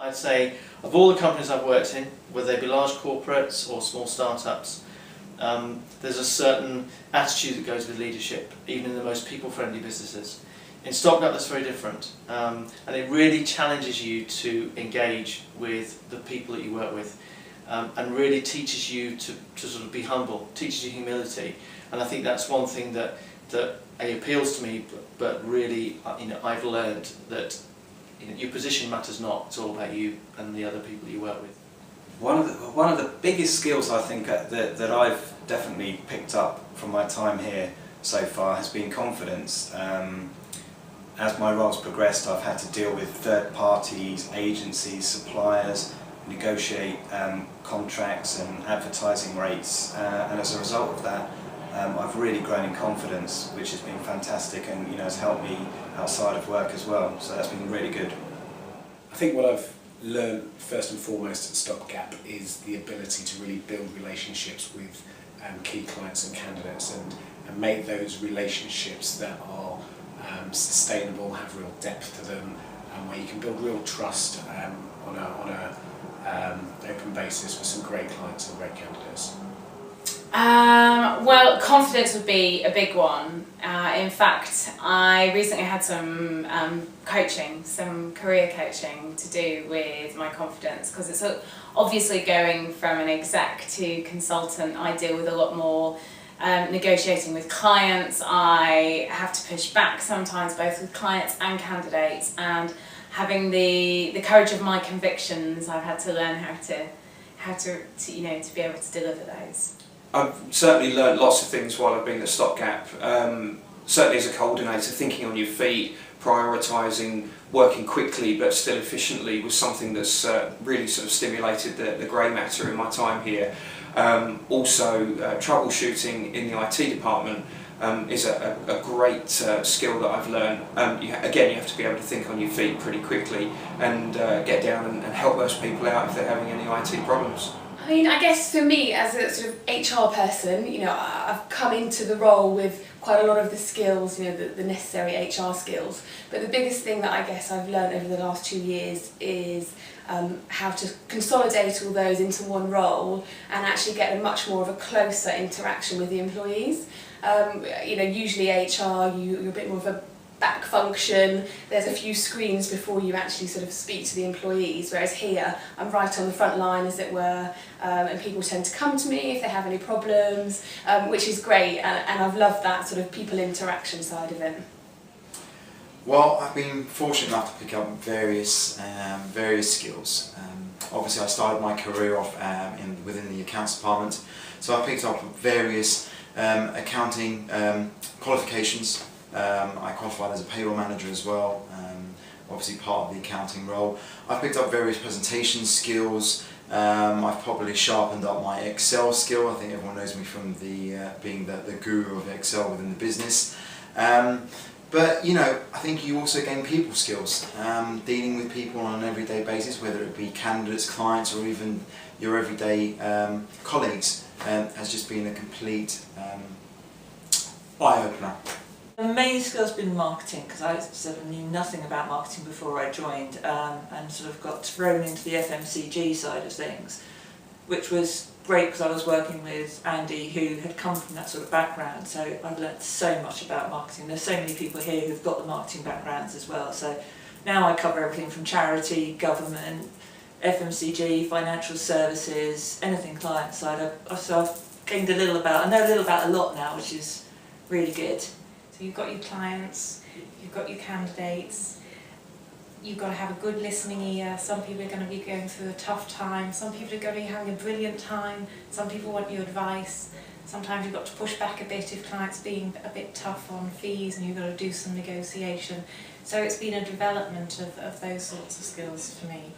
I'd say of all the companies I've worked in, whether they be large corporates or small startups, there's a certain attitude that goes with leadership, even in the most people-friendly businesses. In Stopgap that's very different, and it really challenges you to engage with the people that you work with, and really teaches you to sort of be humble, teaches you humility, and I think that's one thing that appeals to me, but really I've learned that your position matters not, it's all about you and the other people you work with. One of the biggest skills I think that I've definitely picked up from my time here so far has been confidence. As my role's progressed, I've had to deal with third parties, agencies, suppliers, negotiate contracts and advertising rates, and as a result of that I've really grown in confidence, which has been fantastic, and has helped me outside of work as well, so that's been really good. I think what I've learned first and foremost at Stopgap is the ability to really build relationships with key clients and candidates, and make those relationships that are sustainable, have real depth to them, where you can build real trust on a open basis with some great clients and great candidates. Well, confidence would be a big one. In fact, I recently had some coaching, some career coaching to do with my confidence, because it's obviously going from an exec to consultant. I deal with a lot more negotiating with clients. I have to push back sometimes, both with clients and candidates, and having the courage of my convictions, I've had to learn how to be able to deliver those. I've certainly learned lots of things while I've been at Stopgap. Certainly as a coordinator, thinking on your feet, prioritising, working quickly but still efficiently was something that's really sort of stimulated the grey matter in my time here. Also, troubleshooting in the IT department is a great skill that I've learned. Again, you have to be able to think on your feet pretty quickly and get down and help those people out if they're having any IT problems. I mean, I guess for me, as a sort of HR person, I've come into the role with quite a lot of the skills, the necessary HR skills. But the biggest thing that I guess I've learned over the last 2 years is how to consolidate all those into one role and actually get a much more of a closer interaction with the employees. Usually HR, you're a bit more of a back function, there's a few screens before you actually sort of speak to the employees, whereas here I'm right on the front line, as it were, and people tend to come to me if they have any problems, which is great, and I've loved that sort of people interaction side of it. Well, I've been fortunate enough to pick up various skills. Obviously I started my career off within the accounts department, so I picked up various accounting qualifications. I qualified as a payroll manager as well, obviously part of the accounting role. I've picked up various presentation skills. I've probably sharpened up my Excel skill. I think everyone knows me from being the guru of Excel within the business. But I think you also gain people skills, dealing with people on an everyday basis, whether it be candidates, clients, or even your everyday colleagues, has just been a complete eye-opener. The main skill has been marketing, because I sort of knew nothing about marketing before I joined, and sort of got thrown into the FMCG side of things, which was great because I was working with Andy, who had come from that sort of background, so I've learnt so much about marketing. There's so many people here who've got the marketing backgrounds as well, so now I cover everything from charity, government, FMCG, financial services, anything client side. So I've gained I know a little about a lot now, which is really good. So you've got your clients, you've got your candidates, you've got to have a good listening ear. Some people are going to be going through a tough time, some people are going to be having a brilliant time, some people want your advice. Sometimes you've got to push back a bit if clients being a bit tough on fees and you've got to do some negotiation. So it's been a development of those sorts of skills for me.